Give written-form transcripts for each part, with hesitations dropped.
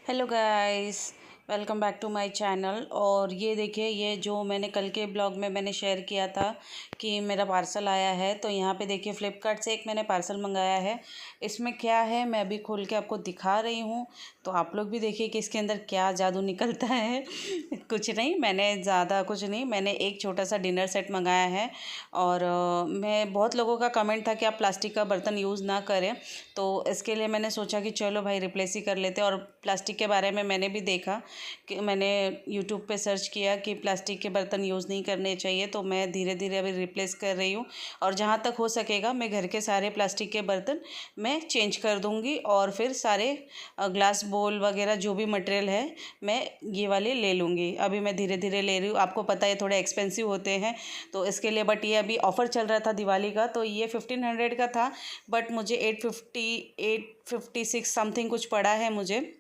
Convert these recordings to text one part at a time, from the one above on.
Hello guys, welcome back to my channel. और ये देखिए, ये जो मैंने कल के ब्लॉग में मैंने शेयर किया था कि मेरा पार्सल आया है। तो यहाँ पे देखिए, फ़्लिपकार्ट से एक मैंने पार्सल मंगाया है। इसमें क्या है मैं अभी खोल के आपको दिखा रही हूँ, तो आप लोग भी देखिए कि इसके अंदर क्या जादू निकलता है। कुछ नहीं, मैंने एक छोटा सा डिनर सेट मंगाया है। और मैं बहुत लोगों का कमेंट था कि आप प्लास्टिक का बर्तन यूज़ ना करें, तो इसके लिए मैंने सोचा कि चलो भाई रिप्लेस ही कर लेते। और प्लास्टिक के बारे में मैंने भी देखा कि मैंने यूट्यूब पे सर्च किया कि प्लास्टिक के बर्तन यूज़ नहीं करने चाहिए, तो मैं धीरे धीरे अभी रिप्लेस कर रही हूँ। और जहाँ तक हो सकेगा मैं घर के सारे प्लास्टिक के बर्तन मैं चेंज कर दूँगी, और फिर सारे ग्लास बोल वगैरह जो भी मटेरियल है मैं ये वाले ले लूँगी। अभी मैं धीरे धीरे ले रही हूँ। आपको पता है थोड़े एक्सपेंसिव होते हैं तो इसके लिए, बट ये अभी ऑफ़र चल रहा था दिवाली का, तो ये 1500 का था, बट मुझे 856 समथिंग कुछ पड़ा है मुझे।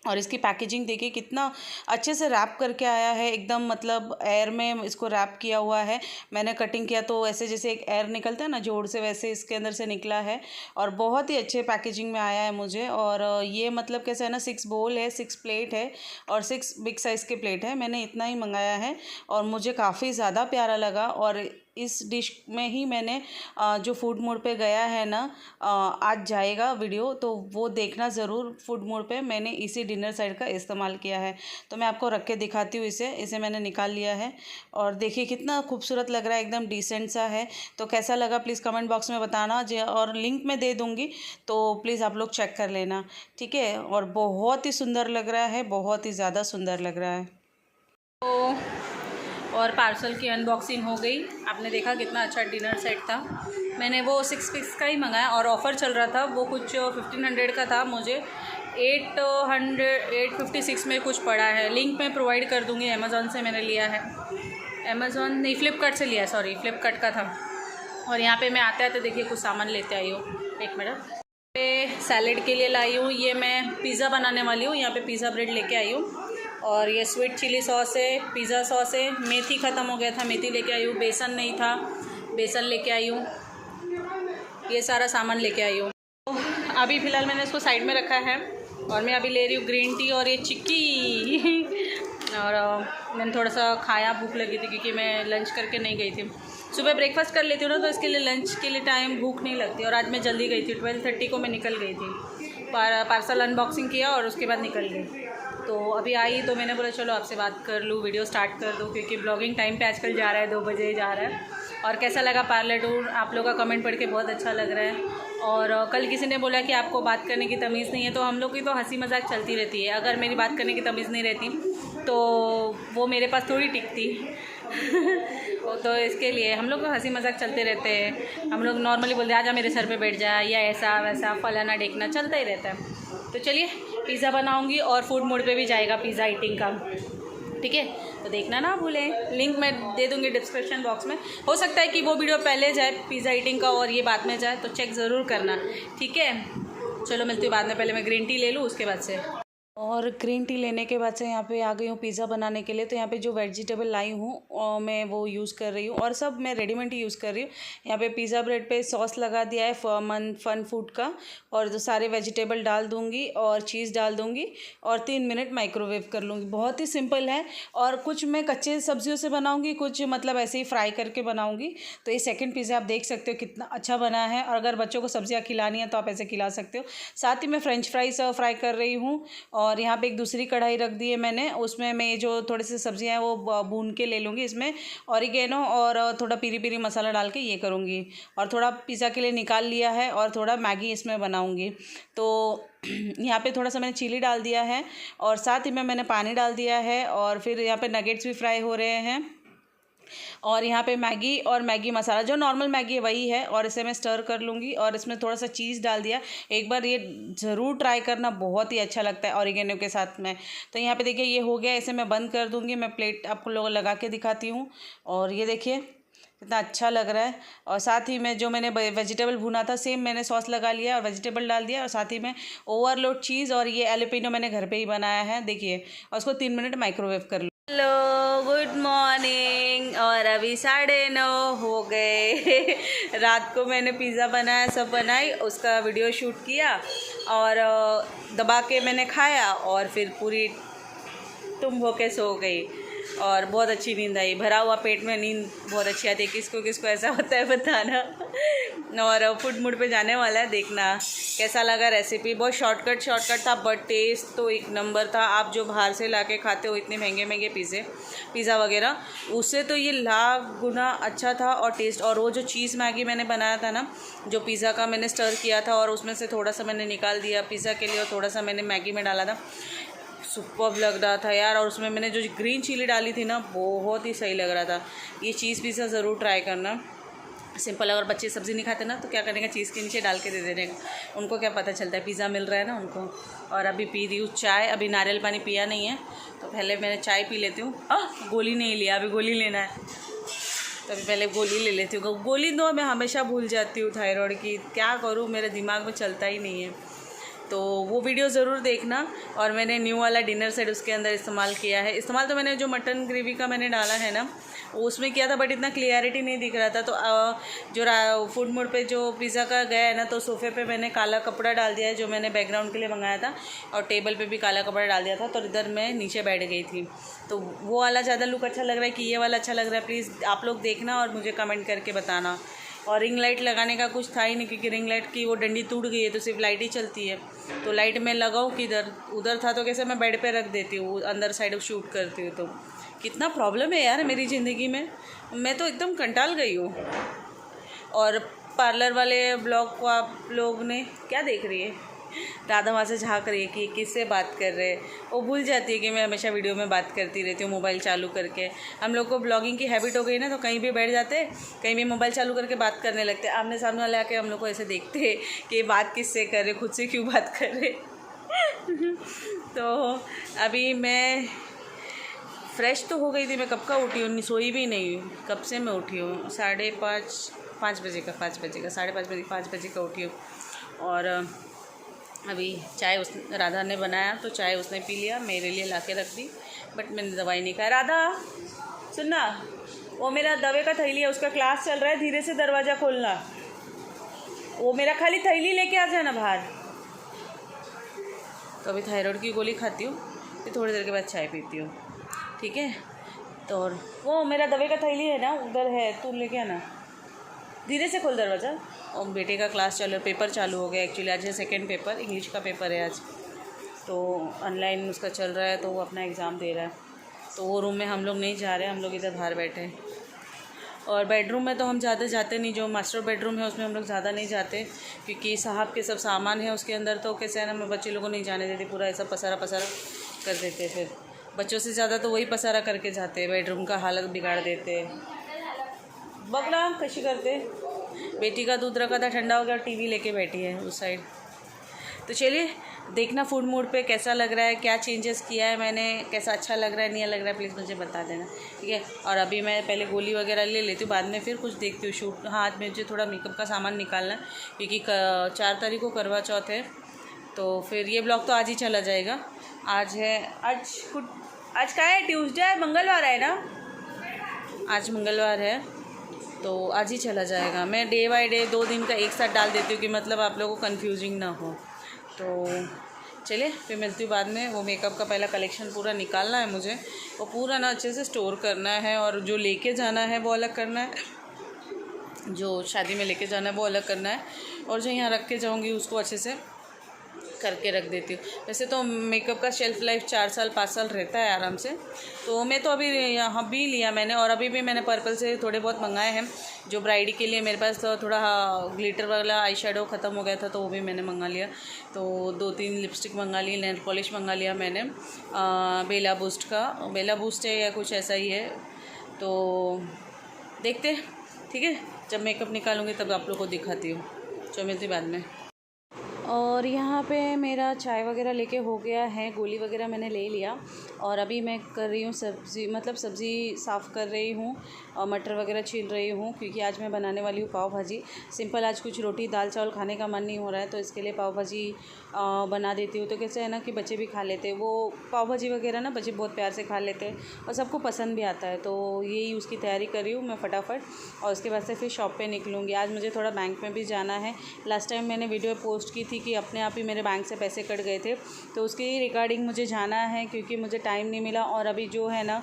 और इसकी पैकेजिंग देखिए कितना अच्छे से रैप करके आया है, एकदम मतलब एयर में इसको रैप किया हुआ है। मैंने कटिंग किया तो ऐसे जैसे एक एयर निकलता है ना जोड़ से, वैसे इसके अंदर से निकला है। और बहुत ही अच्छे पैकेजिंग में आया है मुझे। और ये मतलब कैसा है ना, 6 बोल है, 6 प्लेट है और 6 बिग साइज़ के प्लेट है। मैंने इतना ही मंगाया है और मुझे काफ़ी ज़्यादा प्यारा लगा। और इस डिश में ही मैंने जो फूड मोड पे गया है ना, आज जाएगा वीडियो, तो वो देखना ज़रूर। फूड मोड पे मैंने इसी डिनर सेट का इस्तेमाल किया है, तो मैं आपको रख के दिखाती हूँ। इसे मैंने निकाल लिया है और देखिए कितना खूबसूरत लग रहा है, एकदम डिसेंट सा है। तो कैसा लगा प्लीज़ कमेंट बॉक्स में बताना, और लिंक मैं दे दूँगी, तो प्लीज़ आप लोग चेक कर लेना, ठीक है। और बहुत ही सुंदर लग रहा है, बहुत ही ज़्यादा सुंदर लग रहा है। तो और पार्सल की अनबॉक्सिंग हो गई। आपने देखा कितना अच्छा डिनर सेट था। मैंने वो 6 पीस का ही मंगाया और ऑफ़र चल रहा था। वो कुछ 1500 का था, मुझे 856 में कुछ पड़ा है। लिंक मैं प्रोवाइड कर दूँगी। अमेज़ॉन से मैंने लिया है, अमेज़ॉन नहीं फ़्लिपकार्ट से लिया, सॉरी फ़्लिपकार्ट का था। और यहाँ पे मैं आते आते देखिए कुछ सामान लेते आई हूँ। एक मिनट, पे सैलेड के लिए लाई हूँ। ये मैं पिज़्ज़ा बनाने वाली हूँ। यहाँ पे पिज़्ज़ा ब्रेड लेके आई हूँ। और ये स्वीट चिली सॉस है, पिज़्ज़ा सॉस है। मेथी ख़त्म हो गया था, मेथी लेके आई हूँ। बेसन नहीं था, बेसन लेके आई हूँ। ये सारा सामान लेके आई हूँ। तो अभी फ़िलहाल मैंने इसको साइड में रखा है और मैं अभी ले रही हूँ ग्रीन टी और ये चिक्की। और मैंने थोड़ा सा खाया, भूख लगी थी क्योंकि मैं लंच करके नहीं गई थी। सुबह ब्रेकफास्ट कर लेती हूँ ना, तो इसके लिए लंच के लिए टाइम भूख नहीं लगती। और आज मैं जल्दी गई थी, 12:30 को मैं निकल गई थी। पार्सल अनबॉक्सिंग किया और उसके बाद निकल गई। तो अभी आई तो मैंने बोला चलो आपसे बात कर लूँ, वीडियो स्टार्ट कर दूँ, क्योंकि ब्लॉगिंग टाइम पे आजकल जा रहा है, 2 बजे जा रहा है। और कैसा लगा पार्लर टूर, आप लोगों का कमेंट पढ़ के बहुत अच्छा लग रहा है। और कल किसी ने बोला कि आपको बात करने की तमीज़ नहीं है, तो हम लोग की तो हंसी मजाक चलती रहती है। अगर मेरी बात करने की तमीज़ नहीं रहती तो वो मेरे पास थोड़ी टिकती। तो इसके लिए हम लोग तो हंसी मजाक चलते रहते हैं। हम लोग नॉर्मली बोलते हैं आजा मेरे सर पे बैठ जा, या ऐसा वैसा फलाना देखना चलता ही रहता है। तो चलिए पिज़्ज़ा बनाऊंगी और फूड मोड पे भी जाएगा पिज़्ज़ा ईटिंग का, ठीक है। तो देखना ना भूलें, लिंक मैं दे दूँगी डिस्क्रिप्शन बॉक्स में। हो सकता है कि वो वीडियो पहले जाए पिज़्ज़ा ईटिंग का और ये बाद में जाए, तो चेक ज़रूर करना, ठीक है। चलो मिलती हूँ बाद में, पहले मैं ग्रीन टी ले लूँ उसके बाद से। और ग्रीन टी लेने के बाद से यहाँ पे आ गई हूँ पिज़्ज़ा बनाने के लिए। तो यहाँ पे जो वेजिटेबल लाई हूँ मैं वो यूज़ कर रही हूँ, और सब मैं रेडीमेड ही यूज़ कर रही हूँ। यहाँ पे पिज़्ज़ा ब्रेड पे सॉस लगा दिया है फन फूड का, और जो सारे वेजिटेबल डाल दूँगी और चीज़ डाल दूँगी और 3 मिनट माइक्रोवेव कर लूँगी। बहुत ही सिंपल है। और कुछ मैं कच्चे सब्जियों से बनाऊँगी, कुछ मतलब ऐसे ही फ्राई करके बनाऊँगी। तो ये सेकेंड पिज़्ज़ा आप देख सकते हो कितना अच्छा बना है। और अगर बच्चों को सब्जियाँ खिलानी है तो आप ऐसे खिला सकते हो। साथ ही मैं फ्रेंच फ्राइज़ फ्राई कर रही हूँ। और यहाँ पे एक दूसरी कढ़ाई रख दी है मैंने, उसमें मैं ये जो थोड़ी सी सब्जियाँ हैं वो भून के ले लूँगी। इसमें ऑरिगेनो और थोड़ा पीरी पीरी मसाला डाल के ये करूँगी। और थोड़ा पिज़्ज़ा के लिए निकाल लिया है और थोड़ा मैगी इसमें बनाऊँगी। तो यहाँ पे थोड़ा सा मैंने चिली डाल दिया है और साथ ही में मैंने पानी डाल दिया है। और फिर यहाँ पे नगेट्स भी फ्राई हो रहे हैं। और यहाँ पे मैगी और मैगी मसाला जो नॉर्मल मैगी है वही है, और इसे मैं स्टर कर लूँगी। और इसमें थोड़ा सा चीज़ डाल दिया। एक बार ये ज़रूर ट्राई करना, बहुत ही अच्छा लगता है ऑरिगेनो के साथ में। तो यहाँ पे देखिए ये हो गया, इसे मैं बंद कर दूँगी। मैं प्लेट आपको लोग लगा के दिखाती हूँ। और ये देखिए कितना अच्छा लग रहा है। और साथ ही में जो मैंने वेजिटेबल भुना था, सेम मैंने सॉस लगा लिया और वेजिटेबल डाल दिया, और साथ ही में ओवरलोड चीज़ और ये एलोपिनो मैंने घर पे ही बनाया है, देखिए। और उसको 3 मिनट माइक्रोवेव कर लो। Hello, good morning. और अभी 9:30 हो गए। रात को मैंने पिज़्ज़ा बनाया, सब बनाई, उसका वीडियो शूट किया। और दबा के मैंने खाया और फिर पूरी तुम होके सो गई और बहुत अच्छी नींद आई। भरा हुआ पेट में नींद बहुत अच्छी आती है। किसको किसको ऐसा होता है बताना। और फूड मूड पे जाने वाला है, देखना कैसा लगा रेसिपी। बहुत शॉर्टकट था बट टेस्ट तो एक नंबर था। आप जो बाहर से लाके खाते हो इतने महंगे महंगे पिज़्ज़ा वगैरह, उससे तो ये लाख गुना अच्छा था और टेस्ट। और वो जो चीज़ मैगी मैंने बनाया था ना, जो पिज़्ज़ा का मैंने स्टर किया था और उसमें से थोड़ा सा मैंने निकाल दिया पिज़्ज़ा के लिए और थोड़ा सा मैंने मैगी में डाला था, सुपर्ब लग रहा था यार। और उसमें मैंने जो ग्रीन चिली डाली थी ना, बहुत ही सही लग रहा था। ये चीज़ पिज़्ज़ा ज़रूर ट्राई करना। सिंपल, अगर बच्चे सब्ज़ी नहीं खाते ना तो क्या करेंगे, चीज़ के नीचे डाल के दे देने का। उनको क्या पता चलता है पिज़्ज़ा मिल रहा है ना उनको। और अभी पी रही हूँ चाय। अभी नारियल पानी पिया नहीं है तो पहले मैंने चाय पी लेती हूँ। गोली नहीं लिया, अभी गोली लेना है तो अभी पहले गोली ले लेती हूँ। गोली तो मैं हमेशा भूल जाती हूँ थायराइड की, क्या करूँ, मेरे दिमाग में चलता ही नहीं है। तो वो वीडियो ज़रूर देखना। और मैंने न्यू वाला डिनर सेट उसके अंदर इस्तेमाल किया है। इस्तेमाल तो मैंने जो मटन ग्रेवी का मैंने डाला है ना उसमें किया था, बट इतना क्लियरिटी नहीं दिख रहा था। तो जो फूड मूड पे जो पिज़्ज़ा का गया है ना, तो सोफ़े पे मैंने काला कपड़ा डाल दिया है जो मैंने बैकग्राउंड के लिए मंगाया था, और टेबल पे भी काला कपड़ा डाल दिया था। तो इधर मैं नीचे बैठ गई थी। तो वो वाला ज़्यादा लुक अच्छा लग रहा है कि ये वाला अच्छा लग रहा है, प्लीज़ आप लोग देखना और मुझे कमेंट करके बताना। और रिंग लाइट लगाने का कुछ था ही नहीं, क्योंकि रिंग लाइट की वो डंडी टूट गई है तो सिर्फ लाइट ही चलती है। तो लाइट में लगाऊँ किधर, उधर था तो कैसे मैं बेड पे रख देती हूँ, अंदर साइड शूट करती हूँ। तो कितना प्रॉब्लम है यार मेरी ज़िंदगी में, मैं तो एकदम कंटाल गई हूँ। और पार्लर वाले ब्लॉग को आप लोग ने क्या देख रही है, राधा वहाँ से झाँक रही है कि किससे बात कर रहे हैं। वो भूल जाती है कि मैं हमेशा वीडियो में बात करती रहती हूँ मोबाइल चालू करके। हम लोग को ब्लॉगिंग की हैबिट हो गई ना, तो कहीं भी बैठ जाते, कहीं भी मोबाइल चालू करके बात करने लगते। आमने सामने वाले आके हम लोग को ऐसे देखते हैं कि बात किससे कर रहे, खुद से क्यों बात कर रहे। तो अभी मैं फ्रेश तो हो गई थी, मैं कब का उठी हूँ, सोई भी नहीं, कब से मैं उठी हूँ 5:30 बजे का 5:30 बजे का उठी हूँ। और अभी चाय राधा ने बनाया तो चाय उसने पी लिया, मेरे लिए ला के रख दी, बट मैंने दवाई नहीं खाया। राधा सुनना, वो मेरा दवे का थैली है, उसका क्लास चल रहा है, धीरे से दरवाज़ा खोलना। वो मेरा खाली थैली लेके आ जाना बाहर। तो अभी थायराइड की गोली खाती हूँ, फिर थोड़ी देर के बाद चाय पीती हूँ, ठीक है। तो और वो मेरा दवे का थैली है ना, उधर है, तू लेके आना, धीरे से खोल दरवाज़ा। और बेटे का क्लास चालू, पेपर चालू हो गया एक्चुअली, आज है सेकंड पेपर, इंग्लिश का पेपर है आज। तो ऑनलाइन उसका चल रहा है, तो वो अपना एग्ज़ाम दे रहा है। तो वो रूम में हम लोग नहीं जा रहे, हम लोग इधर बाहर बैठे हैं। और बेडरूम में तो हम ज़्यादा जाते नहीं, जो मास्टर बेडरूम है उसमें हम लोग ज़्यादा नहीं जाते, क्योंकि साहब के सब सामान है उसके अंदर। तो कैसे है ना, मैं बच्चे लोगों को नहीं जाने देती, पूरा ऐसा पसारा कर देते। फिर बच्चों से ज़्यादा तो वही पसारा करके जाते, बेडरूम का हालत बिगाड़ देते। बगला कशी करते। बेटी का दूध रखा था, ठंडा हो गया, टीवी लेके बैठी है उस साइड। तो चलिए देखना फूड मूड पे कैसा लग रहा है, क्या चेंजेस किया है मैंने, कैसा अच्छा लग रहा है नहीं लग रहा है, प्लीज़ मुझे बता देना, ठीक है। और अभी मैं पहले गोली वगैरह ले लेती हूँ, बाद में फिर कुछ देखती हूँ शूट। हाँ, आज मुझे थोड़ा मेकअप का सामान निकालना है, क्योंकि 4 तारीख को करवा चौथ है। तो फिर ये ब्लॉग तो आज ही चला जाएगा। आज क्या है, ट्यूसडे है, मंगलवार है ना, आज मंगलवार है, तो आज ही चला जाएगा। मैं डे बाय डे 2 दिन का एक साथ डाल देती हूँ कि मतलब आप लोगों को कन्फ्यूजिंग ना हो। तो चलिए फिर मिलती हूँ बाद में। वो मेकअप का पहला कलेक्शन पूरा निकालना है मुझे, वो पूरा ना अच्छे से स्टोर करना है, और जो लेके जाना है वो अलग करना है, जो शादी में लेके जाना है वो अलग करना है, और जो यहाँ रख के जाऊँगी उसको अच्छे से करके रख देती हूँ। वैसे तो मेकअप का शेल्फ़ लाइफ 4 साल 5 साल रहता है आराम से। तो मैं तो अभी यहाँ भी लिया मैंने, और अभी भी मैंने पर्पल से थोड़े बहुत मंगाए हैं, जो ब्राइड के लिए। मेरे पास तो थोड़ा ग्लिटर वाला आई शेडो ख़त्म हो गया था, तो वो भी मैंने मंगा लिया। तो 2-3 लिपस्टिक मंगा ली, नेल पॉलिश मंगा लिया मैंने, बेला बूस्ट है या कुछ ऐसा ही है। तो देखते, ठीक है, जब मेकअप निकालूंगी तब आप लोग को दिखाती हूँ। जो मिलती बाद में। और यहाँ पे मेरा चाय वगैरह लेके हो गया है, गोली वगैरह मैंने ले लिया, और अभी मैं कर रही हूँ सब्ज़ी साफ़ कर रही हूँ, और मटर वगैरह छील रही हूँ, क्योंकि आज मैं बनाने वाली हूँ पाव भाजी। सिंपल आज कुछ रोटी दाल चावल खाने का मन नहीं हो रहा है, तो इसके लिए पाव भाजी बना देती हूँ। तो कैसे है ना कि बच्चे भी खा लेते हैं, वो पाव भाजी वगैरह ना बच्चे बहुत प्यार से खा लेते हैं, और सबको पसंद भी आता है। तो यही उसकी तैयारी कर रही हूँ मैं फटाफट, और उसके बाद से फिर शॉप पे निकलूँगी। आज मुझे थोड़ा बैंक में भी जाना है। लास्ट टाइम मैंने वीडियो पोस्ट की थी क्योंकि अपने आप ही मेरे बैंक से पैसे कट गए थे, तो उसके रिगार्डिंग मुझे जाना है क्योंकि मुझे टाइम नहीं मिला। और अभी जो है ना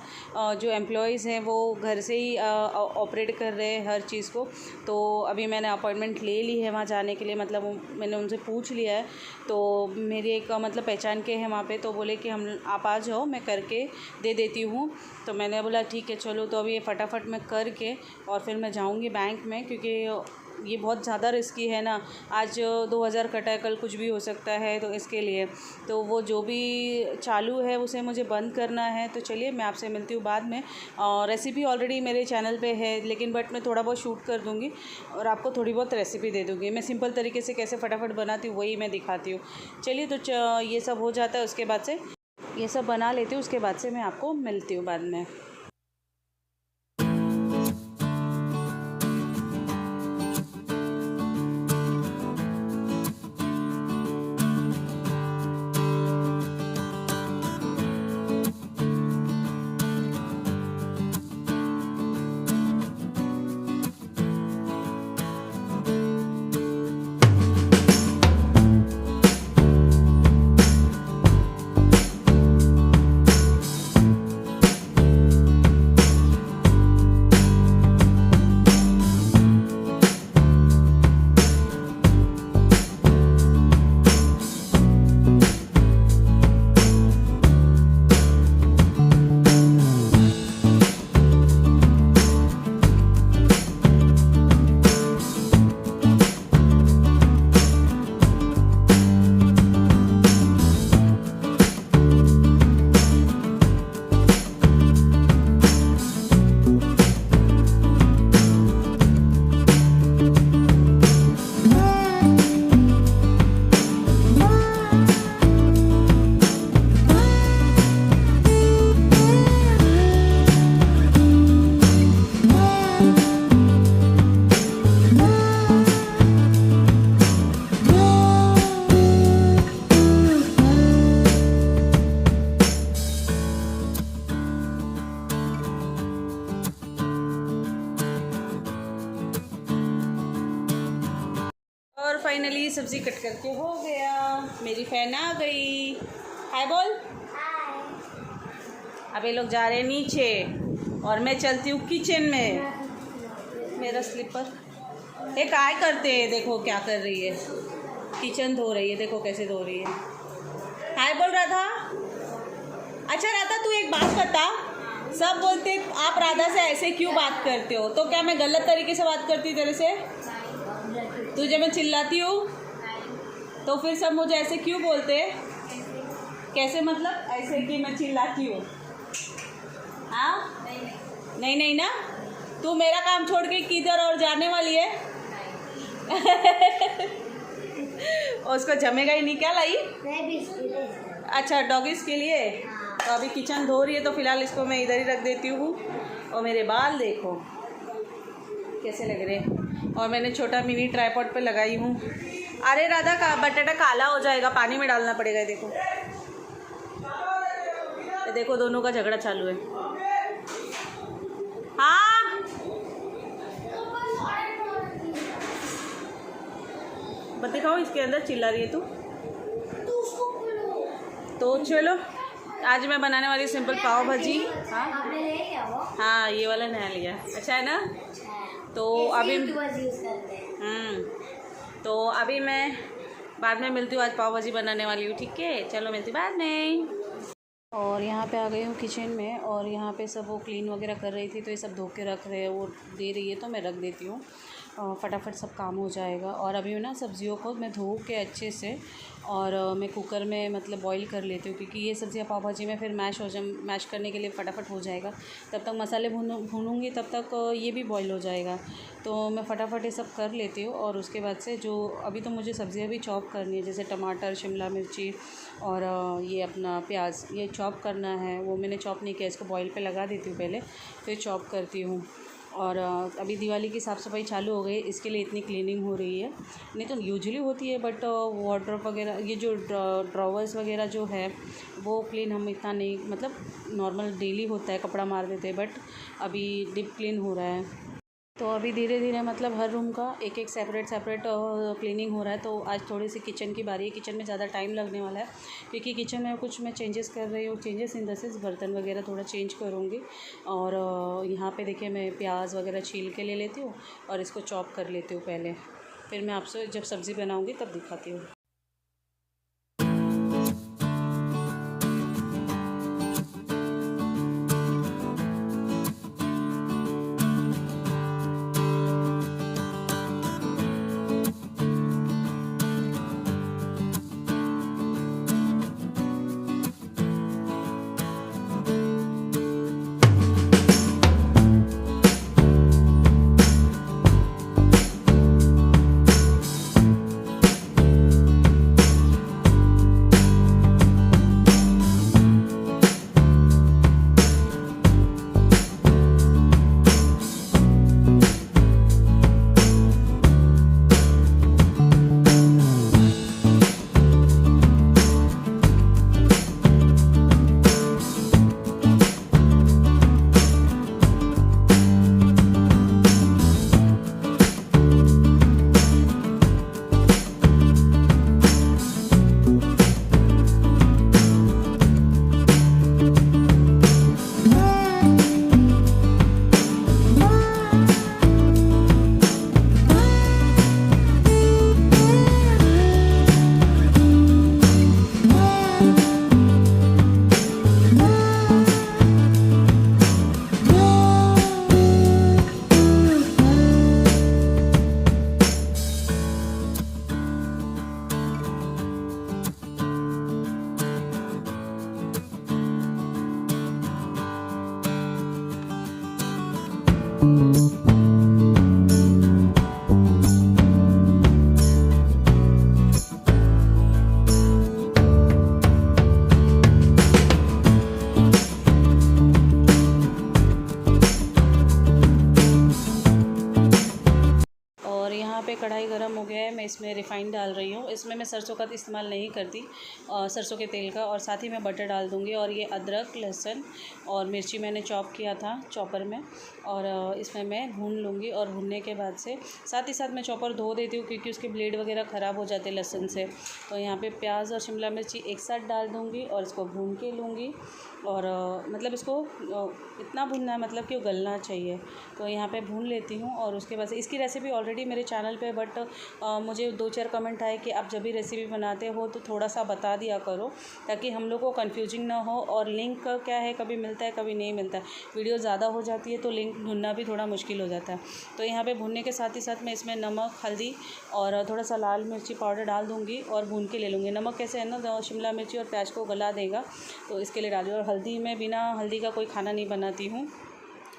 जो एम्प्लॉयज़ हैं वो घर से ही ऑपरेट कर रहे हैं हर चीज़ को। तो अभी मैंने अपॉइंटमेंट ले ली है वहाँ जाने के लिए, मतलब मैंने उनसे पूछ लिया है। तो मेरी एक मतलब पहचान के हैं वहाँ पे, तो बोले कि आप आ जाओ, मैं करके दे देती हूँ। तो मैंने बोला ठीक है चलो। तो अभी ये फटाफट मैं करके और फिर मैं जाऊँगी बैंक में, क्योंकि ये बहुत ज़्यादा रिस्की है ना। आज 2000 कटा है, कल कुछ भी हो सकता है, तो इसके लिए तो वो जो भी चालू है उसे मुझे बंद करना है। तो चलिए मैं आपसे मिलती हूँ बाद में। और रेसिपी ऑलरेडी मेरे चैनल पे है, लेकिन बट मैं थोड़ा बहुत शूट कर दूँगी और आपको थोड़ी बहुत रेसिपी दे दूँगी। मैं सिंपल तरीके से कैसे फटाफट बनाती हूँ वही मैं दिखाती हूँ। चलिए तो ये सब हो जाता है, उसके बाद से ये सब बना लेती हूँ, उसके बाद से मैं आपको मिलती हूँ बाद में। और फाइनली सब्ज़ी कट करके हो गया। मेरी फैन आ गई। हाय बोल। अब ये लोग जा रहे हैं नीचे और मैं चलती हूँ किचन में। मेरा स्लीपर ये काय करते हैं, देखो क्या कर रही है, किचन धो रही है, देखो कैसे धो रही है। हाय बोल राधा। अच्छा राधा, तू एक बात बता, सब बोलते आप राधा से ऐसे क्यों बात करते हो, तो क्या मैं गलत तरीके से बात करती हूँ तेरे से? तुझे मैं चिल्लाती हूँ तो फिर सब मुझे ऐसे क्यों बोलते? कैसे मतलब? ऐसे कि मैं चिल्लाती हूँ? हाँ नहीं नहीं ना। तू मेरा काम छोड़ के किधर और जाने वाली है? उसको जमेगा ही नहीं क्या लाई? अच्छा डॉगीज के लिए। तो अभी किचन धो रही है, तो फिलहाल इसको मैं इधर ही रख देती हूँ। और मेरे बाल देखो कैसे लग रहे हैं, और मैंने छोटा मिनी ट्राइपॉड पे लगाई हूँ। अरे राधा का बटाटा काला हो जाएगा, पानी में डालना पड़ेगा। देखो देखो दोनों का झगड़ा चालू है। हाँ बत दिखाओ, इसके अंदर चिल्ला रही है तू। तो चलो आज मैं बनाने वाली सिंपल पाव भाजी। हाँ ये वाला नया लिया, अच्छा है ना। तो अभी तो अभी मैं बाद में मिलती हूँ। आज पाव भाजी बनाने वाली हूँ, ठीक है चलो मिलती हूँ बाद में। और यहाँ पे आ गई हूँ किचन में, और यहाँ पे सब वो क्लीन वगैरह कर रही थी, तो ये सब धो के रख रहे हैं, वो दे रही है तो मैं रख देती हूँ। फटाफट सब काम हो जाएगा। और अभी ना सब्जियों को मैं धो के अच्छे से और मैं कुकर में मतलब बॉईल कर लेती हूँ, क्योंकि ये सब्ज़ियाँ पाव भाजी में फिर मैश करने के लिए फटाफट हो जाएगा। तब तक मसाले भूनूंगी, तब तक ये भी बॉईल हो जाएगा। तो मैं फटाफट ये सब कर लेती हूँ। और उसके बाद से जो अभी तो मुझे सब्ज़ियाँ भी चॉप करनी है, जैसे टमाटर, शिमला मिर्ची और ये अपना प्याज, ये चॉप करना है। वो मैंने चॉप नहीं किया, इसको बॉईल पे लगा देती हूँ पहले, फिर चॉप करती हूँ। और अभी दिवाली की साफ़ सफाई चालू हो गई, इसके लिए इतनी क्लीनिंग हो रही है। नहीं तो यूजुअली होती है, बट वार्डरोब वगैरह, ये जो ड्रॉवर्स वगैरह जो है वो क्लीन हम इतना नहीं, मतलब नॉर्मल डेली होता है, कपड़ा मार देते हैं, बट अभी डीप क्लीन हो रहा है। तो अभी धीरे धीरे मतलब हर रूम का एक एक सेपरेट क्लीनिंग हो रहा है। तो आज थोड़ी सी किचन की बारी है। किचन में ज़्यादा टाइम लगने वाला है क्योंकि किचन में कुछ मैं चेंजेस कर रही हूँ। चेंजेस इन द सेंस बर्तन वगैरह थोड़ा चेंज करूँगी। और यहाँ पे देखिए मैं प्याज वगैरह छील के ले लेती हूँ और इसको चॉप कर लेती हूँ पहले, फिर मैं आपसे जब सब्ज़ी बनाऊँगी तब दिखाती हूँ। पे कढ़ाई गरम हो गया है। मैं इसमें रिफ़ाइंड डाल रही हूँ। इसमें मैं सरसों का इस्तेमाल नहीं करती, सरसों के तेल का, और साथ ही मैं बटर डाल दूँगी। और ये अदरक, लहसुन और मिर्ची मैंने चॉप किया था चॉपर में, और इसमें मैं भून लूँगी। और भूनने के बाद से साथ ही साथ मैं चॉपर धो देती हूँ क्योंकि उसके ब्लेड वगैरह ख़राब हो जाते हैं लहसुन से। तो यहाँ पे प्याज और शिमला मिर्ची एक साथ डाल दूँगी और इसको भून के लूँगी। और मतलब इसको इतना भूनना है मतलब कि वो गलना चाहिए। तो यहाँ पे भून लेती हूँ। और उसके बाद से इसकी रेसिपी ऑलरेडी मेरे चैनल पे, बट मुझे 2-4 कमेंट आए कि आप जब भी रेसिपी बनाते हो तो थोड़ा सा बता दिया करो ताकि हम लोग को कन्फ्यूजिंग ना हो। और लिंक क्या है, कभी मिलता है कभी नहीं मिलता है, वीडियो ज़्यादा हो जाती है तो लिंक ढूंढना भी थोड़ा मुश्किल हो जाता है। तो यहाँ पे भूनने के साथ ही साथ मैं इसमें नमक, हल्दी और थोड़ा सा लाल मिर्ची पाउडर डाल दूँगी और भून के ले लूँगी। नमक कैसे है ना, शिमला मिर्ची और प्याज को गला देगा, तो इसके लिए डाल दूँ। और हल्दी, मैं बिना हल्दी का कोई खाना नहीं बनाती हूँ।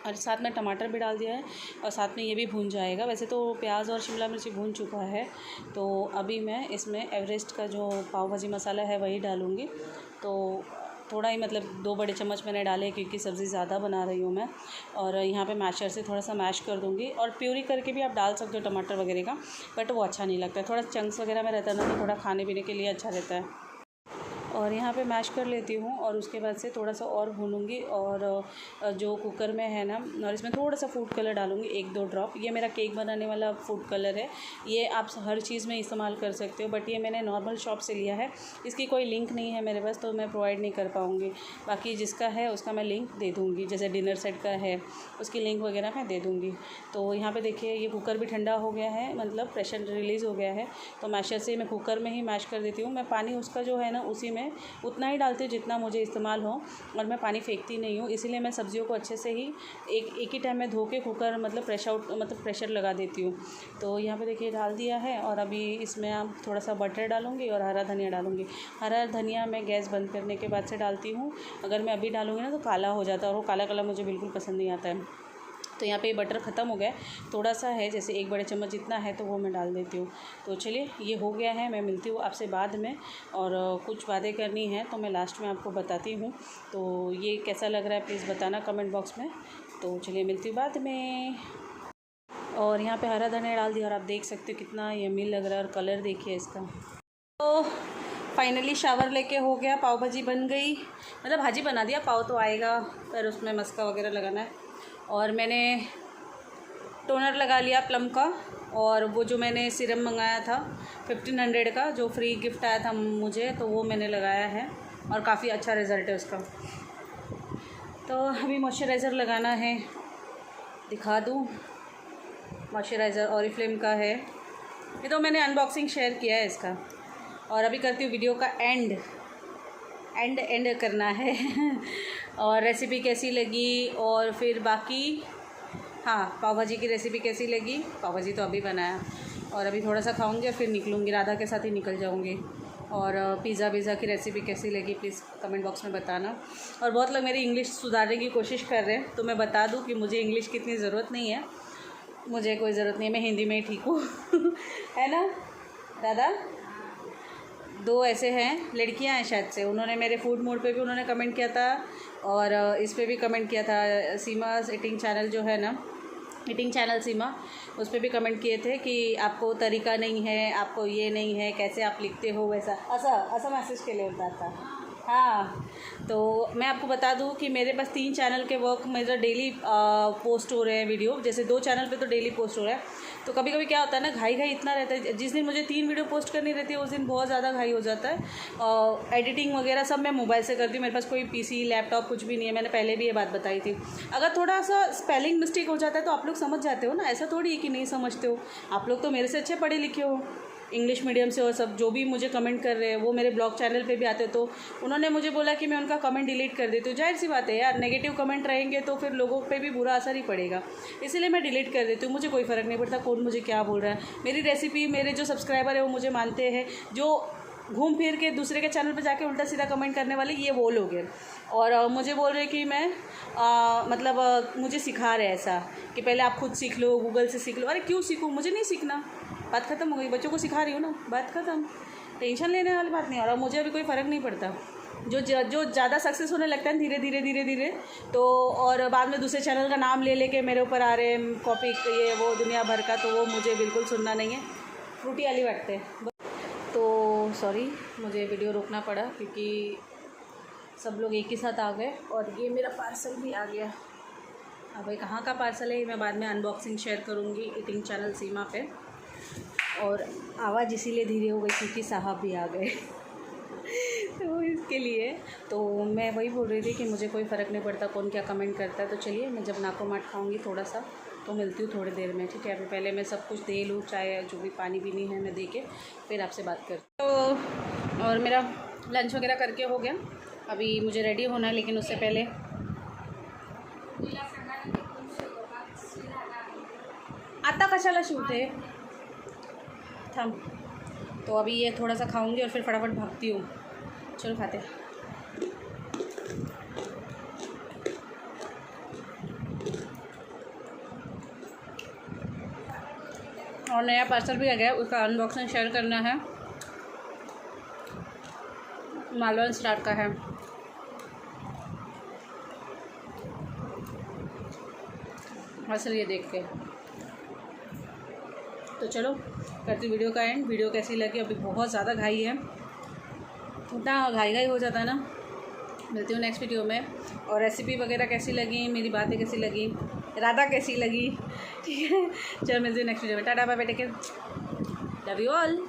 और साथ में टमाटर भी डाल दिया है और साथ में ये भी भून जाएगा। वैसे तो प्याज और शिमला मिर्ची भून चुका है। तो अभी मैं इसमें एवरेस्ट का जो पाव भाजी मसाला है वही डालूँगी। तो थोड़ा ही मतलब 2 बड़े चम्मच मैंने डाले क्योंकि सब्ज़ी ज़्यादा बना रही हूँ मैं। और यहाँ पे मैशर से थोड़ा सा मैश कर दूँगी। और प्यूरी करके भी आप डाल सकते हो टमाटर वगैरह का, बट वो अच्छा नहीं लगता है। थोड़ा चंक्स वगैरह में रहता है ना, तो थोड़ा खाने पीने के लिए अच्छा रहता है। और यहाँ पे मैश कर लेती हूँ और उसके बाद से थोड़ा सा और भूनूँगी। और जो कुकर में है ना, और इसमें थोड़ा सा फूड कलर डालूँगी, 1-2 ड्रॉप। ये मेरा केक बनाने वाला फूड कलर है। ये आप हर चीज़ में इस्तेमाल कर सकते हो, बट ये मैंने नॉर्मल शॉप से लिया है। इसकी कोई लिंक नहीं है मेरे पास, तो मैं प्रोवाइड नहीं कर पाऊँगी। बाकी जिसका है उसका मैं लिंक दे दूँगी, जैसे डिनर सेट का है उसकी लिंक वगैरह मैं दे दूँगी। तो यहाँ पर देखिए ये कुकर भी ठंडा हो गया है, मतलब प्रेशर रिलीज़ हो गया है। तो मैशर से मैं कुकर में ही मैश कर देती हूँ। मैं पानी उसका जो है ना उसी में उतना ही डालती हूँ जितना मुझे इस्तेमाल हो, और मैं पानी फेंकती नहीं हूँ। इसीलिए मैं सब्जियों को अच्छे से ही एक ही टाइम में धो के कुकर मतलब प्रेशर लगा देती हूँ। तो यहाँ पे देखिए डाल दिया है। और अभी इसमें आप थोड़ा सा बटर डालूँगी और हरा धनिया डालूँगी। हरा धनिया मैं गैस बंद करने के बाद से डालती हूँ। अगर मैं अभी डालूँगी ना तो काला हो जाता है, और वो काला काला मुझे बिल्कुल पसंद नहीं आता है। तो यहाँ पे बटर ख़त्म हो गया है, थोड़ा सा है, जैसे 1 बड़े चम्मच जितना है, तो वो मैं डाल देती हूँ। तो चलिए ये हो गया है। मैं मिलती हूँ आपसे बाद में, और कुछ बातें करनी है तो मैं लास्ट में आपको बताती हूँ। तो ये कैसा लग रहा है प्लीज़ बताना कमेंट बॉक्स में। तो चलिए मिलती हूँ बाद में। और यहाँ पे हरा धनिया डाल दिया और आप देख सकते हो कितना यम्मी लग रहा है, और कलर देखिए इसका। तो फाइनली शावर लेके हो गया, पाव भाजी बन गई, मतलब भाजी बना दिया, पाव तो आएगा पर उसमें मस्का वगैरह लगाना है। और मैंने टोनर लगा लिया प्लम का, और वो जो मैंने सीरम मंगाया था 1500 का, जो फ्री गिफ्ट आया था मुझे, तो वो मैंने लगाया है और काफ़ी अच्छा रिज़ल्ट है उसका। तो अभी मॉइस्चराइज़र लगाना है, दिखा दूँ। मॉइस्चराइज़र ऑरिफ्लेम का है, ये तो मैंने अनबॉक्सिंग शेयर किया है इसका। और अभी करती हूँ वीडियो का एंड करना है और रेसिपी कैसी लगी, और फिर बाकी हाँ, पाव भाजी की रेसिपी कैसी लगी। पाव भाजी तो अभी बनाया, और अभी थोड़ा सा खाऊंगी और फिर निकलूँगी, राधा के साथ ही निकल जाऊँगी। और पिज़्ज़ा की रेसिपी कैसी लगी प्लीज़ कमेंट बॉक्स में बताना। और बहुत लोग मेरी इंग्लिश सुधारने की कोशिश कर रहे हैं, तो मैं बता दूँ कि मुझे इंग्लिश की इतनी ज़रूरत नहीं है, मुझे कोई ज़रूरत नहीं है, मैं हिंदी में ही ठीक हूँ है ना दादा। 2 ऐसे हैं लड़कियां हैं शायद से, उन्होंने मेरे फूड मोड पे भी उन्होंने कमेंट किया था, और इस पे भी कमेंट किया था, सीमा ईटिंग चैनल जो है ना, ईटिंग चैनल सीमा, उस पर भी कमेंट किए थे कि आपको तरीका नहीं है, आपको ये नहीं है, कैसे आप लिखते हो वैसा, ऐसा मैसेज के लिए होता था। हाँ, तो मैं आपको बता दूं कि मेरे पास 3 चैनल के वर्क मेरा डेली पोस्ट हो रहे हैं वीडियो, जैसे 2 चैनल पे तो डेली पोस्ट हो रहा है। तो कभी कभी क्या होता है ना, घाई इतना रहता है, जिस दिन मुझे 3 वीडियो पोस्ट करनी रहती है उस दिन बहुत ज़्यादा घाई हो जाता है। एडिटिंग वगैरह सब मैं मोबाइल से करती हूँ, मेरे पास कोई पीसी लैपटॉप कुछ भी नहीं है, मैंने पहले भी ये बात बताई थी। अगर थोड़ा सा स्पेलिंग मिस्टेक हो जाता है तो आप लोग समझ जाते हो ना, ऐसा थोड़ी है कि नहीं समझते हो, आप लोग तो मेरे से अच्छे पढ़े लिखे हो, इंग्लिश मीडियम से, और सब जो भी मुझे कमेंट कर रहे हैं वो मेरे ब्लॉग चैनल पे भी आते, तो उन्होंने मुझे बोला कि मैं उनका कमेंट डिलीट कर देती हूँ। जाहिर सी बात है यार, नेगेटिव कमेंट रहेंगे तो फिर लोगों पे भी बुरा असर ही पड़ेगा, इसीलिए मैं डिलीट कर देती हूँ। मुझे कोई फ़र्क नहीं पड़ता कौन मुझे क्या बोल रहा है, मेरी रेसिपी मेरे जो सब्सक्राइबर है वो मुझे मानते हैं, जो घूम फिर के दूसरे के चैनल पे जाके उल्टा सीधा कमेंट करने वाले ये वो लोग हैं, और मुझे बोल रहे कि मैं मुझे सिखा रहे ऐसा कि पहले आप खुद सीख लो, गूगल से सीख लो। अरे क्यों सीखूँ, मुझे नहीं सीखना, बात ख़त्म हो गई, बच्चों को सिखा रही हूँ ना, बात ख़त्म, टेंशन लेने वाली बात नहीं। और मुझे अभी कोई फ़र्क नहीं पड़ता, जो ज़्यादा सक्सेस होने लगता है धीरे धीरे तो, और बाद में दूसरे चैनल का नाम ले लेके मेरे ऊपर आ रहे हैं कॉपी ये वो दुनिया भर का, तो वो मुझे बिल्कुल सुनना नहीं है, फ्रूटी वाली बातें। तो सॉरी, मुझे वीडियो रोकना पड़ा क्योंकि सब लोग एक ही साथ आ गए, और ये मेरा पार्सल भी आ गया। अब भाई कहाँ का पार्सल है मैं बाद में अनबॉक्सिंग शेयर करूँगी ईटिंग चैनल सीमा पे। और आवाज़ इसीलिए धीरे हो गई क्योंकि साहब भी आ गए तो इसके लिए तो मैं वही बोल रही थी कि मुझे कोई फ़र्क नहीं पड़ता कौन क्या कमेंट करता है। तो चलिए, मैं जब नाको माट खाऊंगी थोड़ा सा तो मिलती हूँ थोड़ी देर में, ठीक है। अभी पहले मैं सब कुछ दे लूँ, चाय जो भी पानी पीनी है मैं दे के फिर आपसे बात कर। तो और मेरा लंच वगैरह करके हो गया, अभी मुझे रेडी होना है, लेकिन उससे पहले आता कशाला शिवते थम। तो अभी ये थोड़ा सा खाऊंगी और फिर फटाफट भागती हूँ। चलो खाते। और नया पार्सल भी आ गया, उसका अनबॉक्सिंग शेयर करना है। मालवन स्टार्ट का है। असल ये देख के तो चलो करती वीडियो का एंड। वीडियो कैसी लगी, अभी बहुत ज़्यादा घाई है, इतना घाई हो जाता है ना। मिलती हूँ नेक्स्ट वीडियो में। और रेसिपी वगैरह कैसी लगी, मेरी बातें कैसी लगी, राधा कैसी लगी, ठीक है। चलो मिलती हूँ नेक्स्ट वीडियो में। Tata bye bye, take care, love you all.